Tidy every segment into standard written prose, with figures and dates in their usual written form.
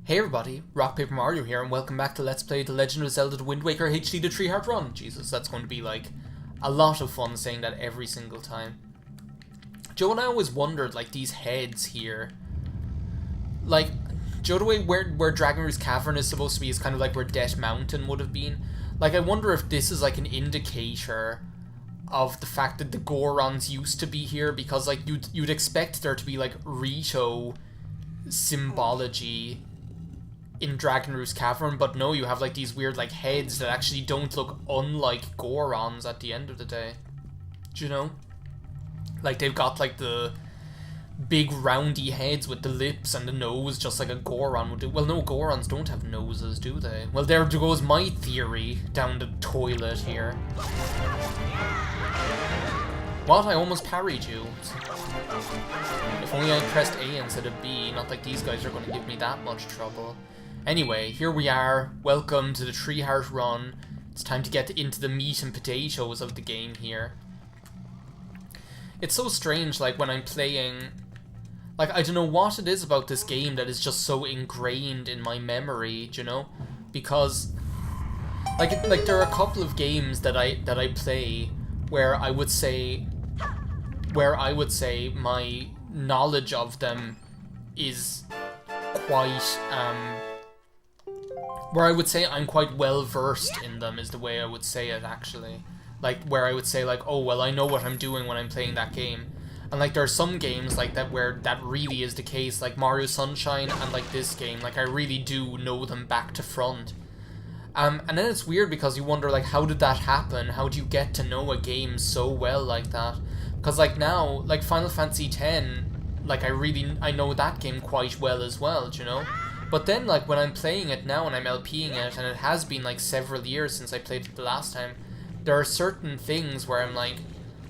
Hey everybody, RockPaperMario here, and welcome back to Let's Play The Legend of Zelda: The Wind Waker HD The Three Heart Run. Jesus, that's going to be like a lot of fun saying that every single time. Joe and I always wondered, like, these heads here. Like, Joe, the way where Dragon Roost Cavern is supposed to be is kind of like where Death Mountain would have been. Like, I wonder if this is like an indicator of the fact that the Gorons used to be here, because like you'd expect there to be like Rito symbology in Dragon Roost Cavern, but no, you have like these weird like heads that actually don't look unlike Gorons at the end of the day. Do you know? Like, they've got like the big roundy heads with the lips and the nose, just like a Goron would do. Well, no, Gorons don't have noses, do they? Well, there goes my theory down the toilet here. What? I almost parried you. If only I pressed A instead of B, not like these guys are going to give me that much trouble. Anyway, here we are. Welcome to the Three Heart Run. It's time to get into the meat and potatoes of the game here. It's so strange, like, when I'm playing... Like, I don't know what it is about this game that is just so ingrained in my memory, do you know? Because, like there are a couple of games that I play where I would say my knowledge of them is quite, where I would say I'm quite well versed in them is the way I would say it, actually. Like, where I would say, like, oh, well, I know what I'm doing when I'm playing that game. And, like, there are some games like that where that really is the case, like Mario Sunshine and, like, this game. Like, I really do know them back to front. And then it's weird because you wonder, like, how did that happen? How do you get to know a game so well like that? Because, like, now, like, Final Fantasy X, like, I know that game quite well as well, do you know? But then, like, when I'm playing it now and I'm LPing it, and it has been, like, several years since I played it the last time, there are certain things where I'm like,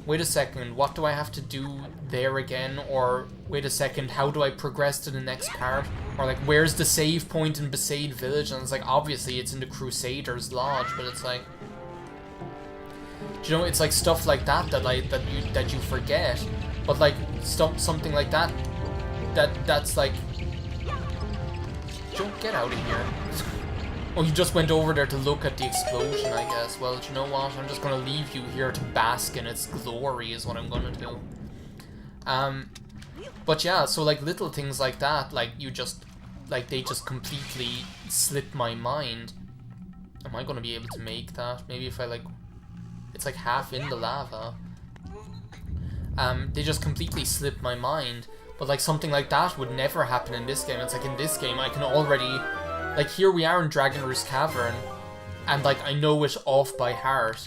wait a second, what do I have to do there again? Or, wait a second, how do I progress to the next part? Or, like, where's the save point in Besaid Village? And it's like, obviously it's in the Crusaders' Lodge, but it's like... Do you know, it's like stuff like that that you forget. But, like, something like that, that's like... Don't get out of here. Oh, you just went over there to look at the explosion, I guess. Well, do you know what? I'm just going to leave you here to bask in its glory is what I'm going to do. But yeah, so like little things like that, like you just, like they just completely slip my mind. Am I going to be able to make that? Maybe if I like, it's like half in the lava. They just completely slip my mind. But like something like that would never happen in this game. It's like in this game I can already... Like, here we are in Dragon Roost Cavern, and, like, I know it off by heart,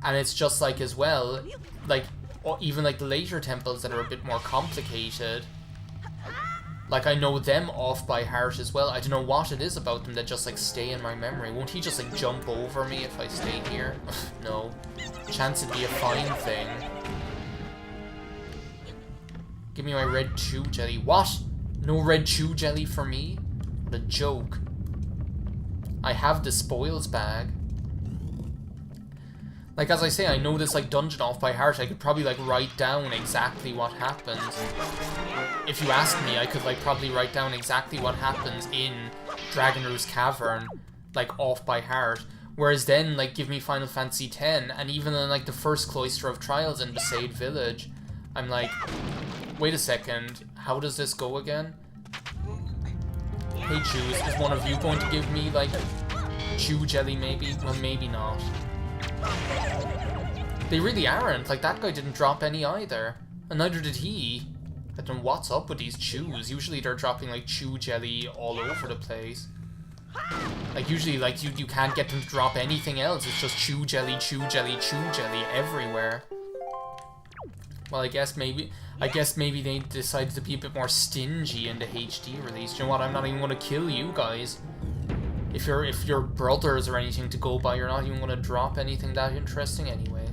and it's just, like, as well, like, even, like, the later temples that are a bit more complicated, like, I know them off by heart as well. I don't know what it is about them that just, like, stay in my memory. Won't he just, like, jump over me if I stay here? No. Chance it'd be a fine thing. Give me my red chew jelly. What? No red chew jelly for me? What a joke. I have the spoils bag. Like, as I say, I know this, like, dungeon off by heart. I could probably, like, write down exactly what happens. If you asked me, I could, like, probably write down exactly what happens in Dragon Roost Cavern, like, off by heart. Whereas then, like, give me Final Fantasy X, and even in, like, the first Cloister of Trials in Besaid Village, I'm like, wait a second, how does this go again? Hey, Chews, is one of you going to give me, like, chew jelly, maybe? Well, maybe not. They really aren't. Like, that guy didn't drop any either. And neither did he. I don't know what's up with these chews. Usually they're dropping, like, chew jelly all over the place. Like, usually, like, you can't get them to drop anything else. It's just chew jelly, chew jelly, chew jelly everywhere. Well, I guess maybe they decided to be a bit more stingy in the HD release. Do you know what? I'm not even going to kill you guys. If you're brothers or anything to go by, you're not even going to drop anything that interesting anyway.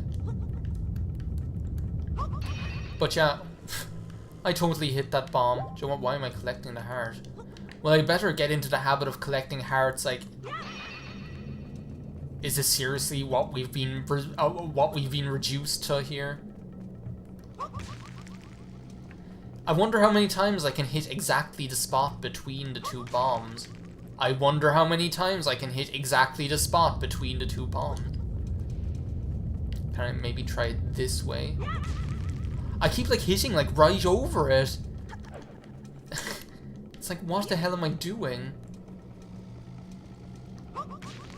But yeah, I totally hit that bomb. Do you know what? Why am I collecting the heart? Well, I better get into the habit of collecting hearts. Like, is this seriously what we've been reduced to here? I wonder how many times I can hit exactly the spot between the two bombs. I wonder how many times I can hit exactly the spot between the two bombs. Can I maybe try it this way? I keep like hitting like right over it. It's like, what the hell am I doing?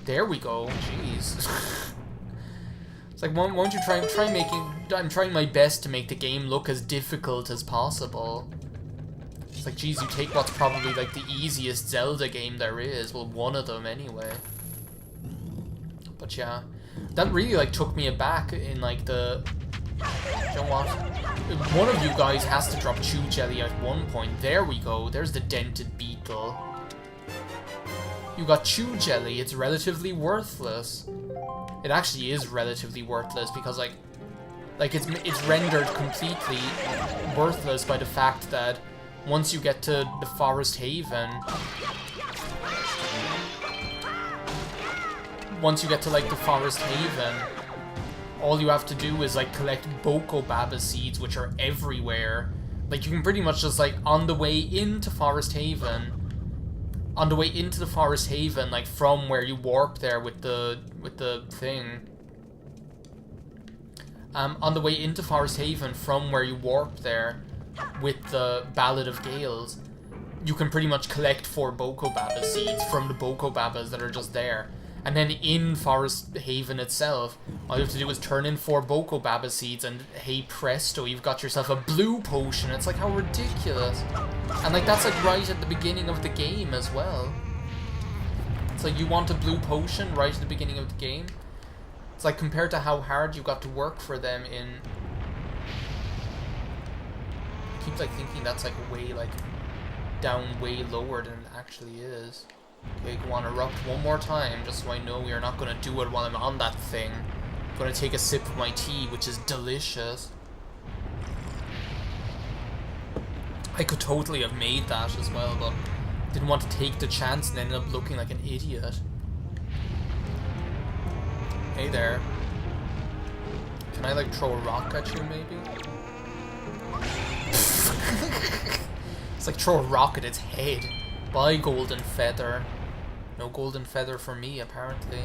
There we go. Jeez. It's like, won't you try making... I'm trying my best to make the game look as difficult as possible. It's like, geez, you take what's probably like the easiest Zelda game there is. Well, one of them anyway. But yeah, that really like took me aback in like the... You know what? One of you guys has to drop Chew Jelly at one point. There we go. There's the dented beetle. You got Chew Jelly. It's relatively worthless. It actually is relatively worthless because like it's rendered completely worthless by the fact that once you get to the Forest Haven, all you have to do is like collect Boko Baba seeds, which are everywhere. Like you can pretty much just like on the way into Forest Haven, like from where you warp there with the thing. On the way into Forest Haven from where you warp there with the Ballad of Gales, you can pretty much collect 4 Boko Baba seeds from the Boko Babas that are just there. And then in Forest Haven itself, all you have to do is turn in 4 Boko Baba seeds and hey presto, you've got yourself a blue potion. It's like, how ridiculous. And like that's like right at the beginning of the game as well. It's like you want a blue potion right at the beginning of the game. It's like compared to how hard you got to work for them in... I keep like thinking that's like way like down way lower than it actually is. Okay, go on, erupt one more time, just so I know we are not going to do it while I'm on that thing. I'm going to take a sip of my tea, which is delicious. I could totally have made that as well, but didn't want to take the chance and ended up looking like an idiot. Hey there. Can I like throw a rock at you, maybe? It's like throw a rock at its head. Bye, golden feather. No golden feather for me, apparently.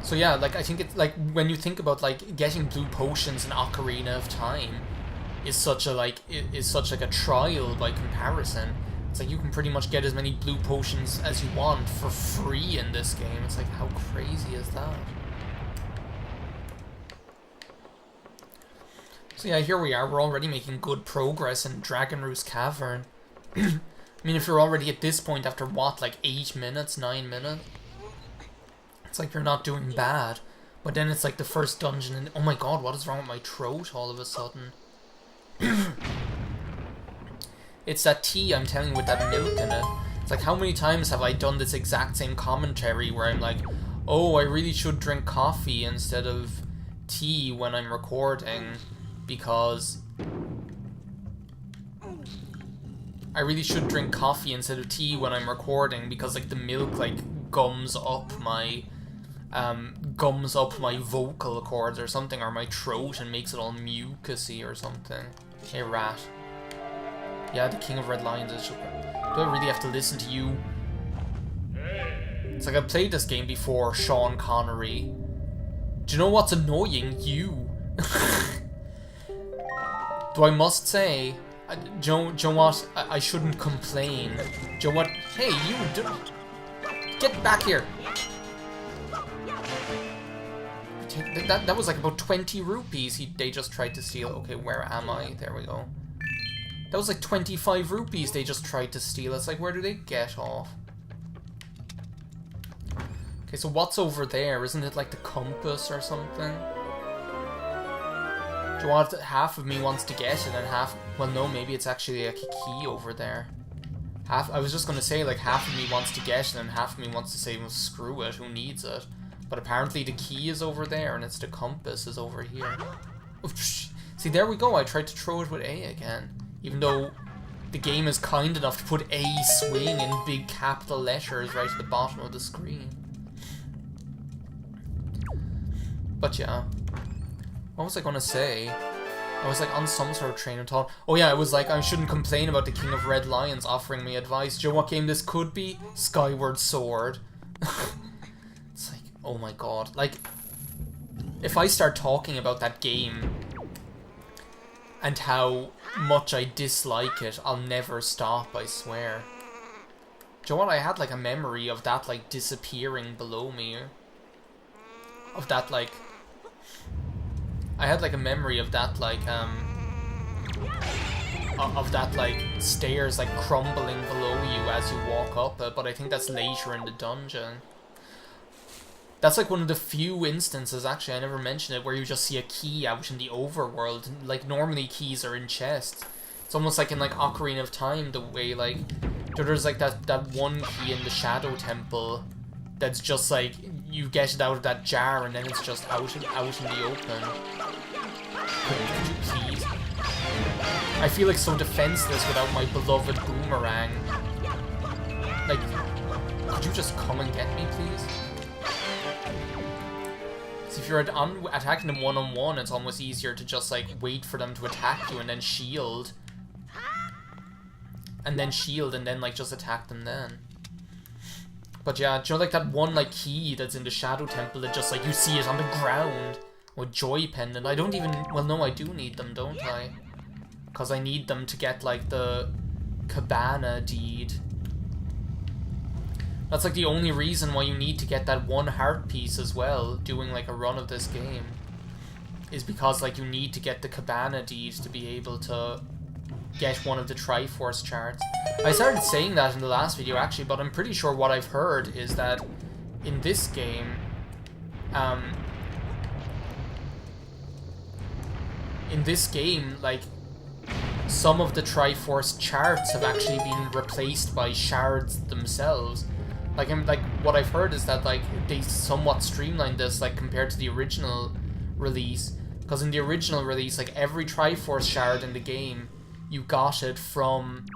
So yeah, like I think it's like when you think about like getting blue potions in Ocarina of Time is such a like a trial by comparison. It's like you can pretty much get as many blue potions as you want for free in this game. It's like, how crazy is that? So yeah, here we are. We're already making good progress in Dragon Roost Cavern. I mean, if you're already at this point after what, like 8 minutes, 9 minutes? It's like you're not doing bad. But then it's like the first dungeon and oh my god, what is wrong with my throat all of a sudden? It's that tea, I'm telling you, with that milk in it. It's like, how many times have I done this exact same commentary where I'm like, oh, I really should drink coffee instead of tea when I'm recording because... I really should drink coffee instead of tea when I'm recording because like the milk like gums up my vocal cords or something, or my throat, and makes it all mucusy or something. Hey rat. Yeah, the King of Red Lions is... Do I really have to listen to you? It's like I've played this game before, Sean Connery. Do you know what's annoying? You. Though I must say, do you know what? I shouldn't complain. Do you know what? Hey, you! Get back here! That was like about 20 rupees they just tried to steal. Okay, where am I? There we go. That was like 25 rupees they just tried to steal. It's like, where do they get off? Okay, so what's over there? Isn't it like the compass or something? Do you want half of me wants to get it and half... Well, no, maybe it's actually like a key over there. I was just going to say, like, half of me wants to get it and half of me wants to say, well, screw it, who needs it? But apparently the key is over there and it's the compass is over here. See, there we go. I tried to throw it with A again. Even though the game is kind enough to put A swing in big capital letters right at the bottom of the screen. But yeah. What was I gonna say? I was like on some sort of train of thought. Oh yeah, I was like, I shouldn't complain about the King of Red Lions offering me advice. Do you know what game this could be? Skyward Sword. It's like, oh my god. Like, if I start talking about that game and how much I dislike it, I'll never stop, I swear. Do you know what? I had like a memory of that like disappearing below me. Of that like... I had like a memory of that like of that like stairs like crumbling below you as you walk up it, but I think that's later in the dungeon. That's like one of the few instances, actually I never mentioned it, where you just see a key out in the overworld. Like normally keys are in chests. It's almost like in like Ocarina of Time, the way like there's like that one key in the Shadow Temple that's just like you get it out of that jar and then it's just out in the open. Could you please? I feel like so defenseless without my beloved boomerang. Like, could you just come and get me, please? So if you're attacking them one-on-one, it's almost easier to just like wait for them to attack you and then shield. And then like just attack them then. But yeah, do you know like that one like key that's in the Shadow Temple that just like you see it on the ground with Joy Pendant? I don't even, well no, I do need them, don't I? Because I need them to get like the Cabana Deed. That's like the only reason why you need to get that one heart piece as well, doing like a run of this game. Is because like you need to get the Cabana Deed to be able to get one of the Triforce charts. I started saying that in the last video actually, but I'm pretty sure what I've heard is that in this game, like, some of the Triforce charts have actually been replaced by shards themselves. Like, what I've heard is that, like, they somewhat streamlined this, like, compared to the original release. Because in the original release, like, every Triforce shard in the game, you got it from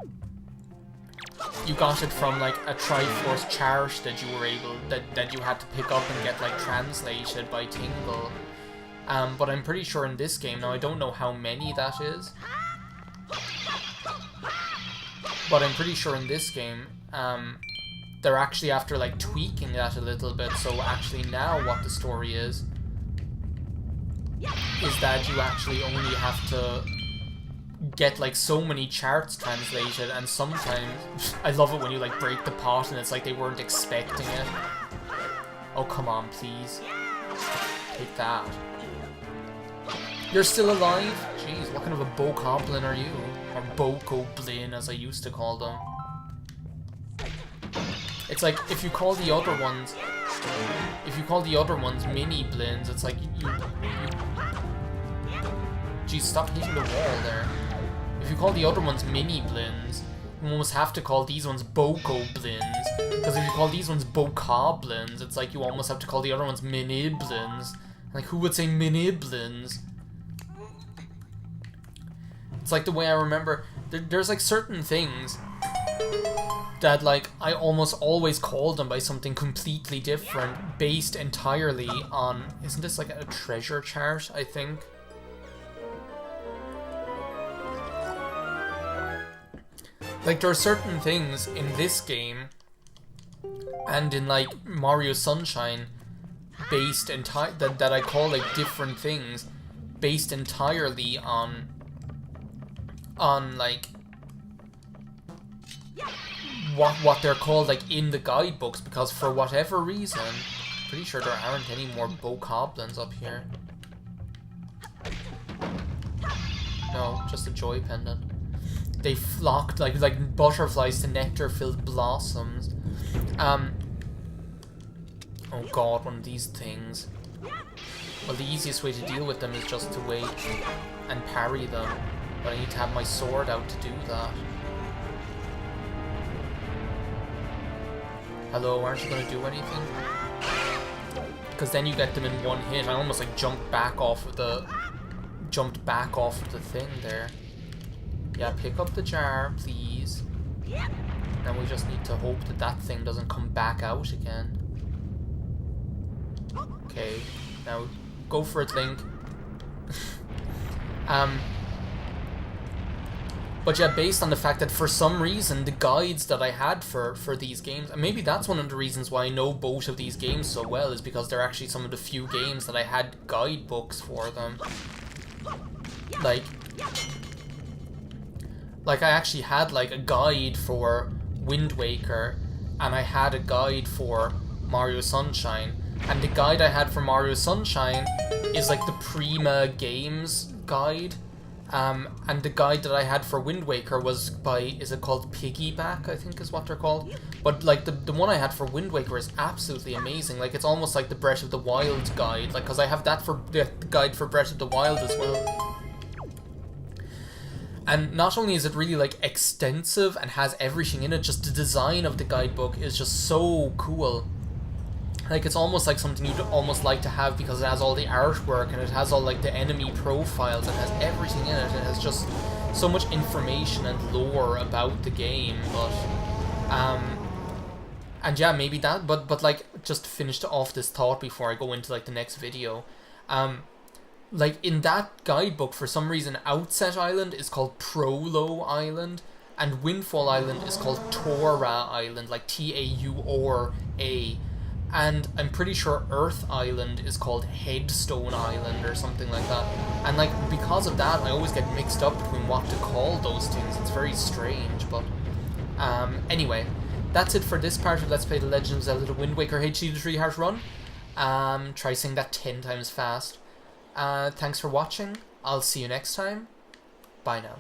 like a Triforce chart that you were able that you had to pick up and get like translated by Tingle. But I'm pretty sure in this game, now I don't know how many that is, but I'm pretty sure in this game they're actually after like tweaking that a little bit. So actually now what the story is that you actually only have to get like so many charts translated, and sometimes I love it when you like break the pot and it's like they weren't expecting it. Oh come on, please. Take that. You're still alive? Jeez, what kind of a bokoblin are you? Or bokoblin as I used to call them. It's like if you call the other ones mini blins, it's like you Jeez, stop hitting the wall there. If you call the other ones mini blins, you almost have to call these ones bokoblins. Because if you call these ones bokoblins, it's like you almost have to call the other ones miniblins. Like, who would say miniblins? It's like the way I remember, there's like certain things that like I almost always call them by something completely different, based entirely on, isn't this like a treasure chart, I think? Like, there are certain things in this game and in like Mario Sunshine based that I call like different things based entirely on like what they're called like in the guidebooks, because for whatever reason, pretty sure there aren't any more bokoblins up here. No, just a joy pendant. They flocked like butterflies to nectar-filled blossoms. Oh god, one of these things. Well, the easiest way to deal with them is just to wait and parry them. But I need to have my sword out to do that. Hello, aren't you gonna do anything? Because then you get them in one hit. I almost like jumped back off of the thing there. Yeah, pick up the jar, please. Then we just need to hope that that thing doesn't come back out again. Okay, now go for it, Link. But yeah, based on the fact that for some reason the guides that I had for these games, and maybe that's one of the reasons why I know both of these games so well, is because they're actually some of the few games that I had guidebooks for them. Like I actually had like a guide for Wind Waker, and I had a guide for Mario Sunshine. And the guide I had for Mario Sunshine is like the Prima Games guide. And the guide that I had for Wind Waker was by, is it called Piggyback, I think is what they're called. But like the one I had for Wind Waker is absolutely amazing. Like it's almost like the Breath of the Wild guide, like, because I have that for the guide for Breath of the Wild as well. And not only is it really like extensive and has everything in it, just the design of the guidebook is just so cool. Like it's almost like something you'd almost like to have, because it has all the artwork and it has all like the enemy profiles and has everything in it. It has just so much information and lore about the game. But and yeah, maybe that, but like, just to finish off this thought before I go into like the next video, like in that guidebook, for some reason, Outset Island is called Prolo Island, and Windfall Island is called Tora Island, like Taura. And I'm pretty sure Earth Island is called Headstone Island or something like that. And like, because of that, I always get mixed up between what to call those things. It's very strange, but anyway, that's it for this part of Let's Play The Legend of Zelda: The Wind Waker HD the 3-heart run. Try saying that 10 times fast. Thanks for watching. I'll see you next time. Bye now.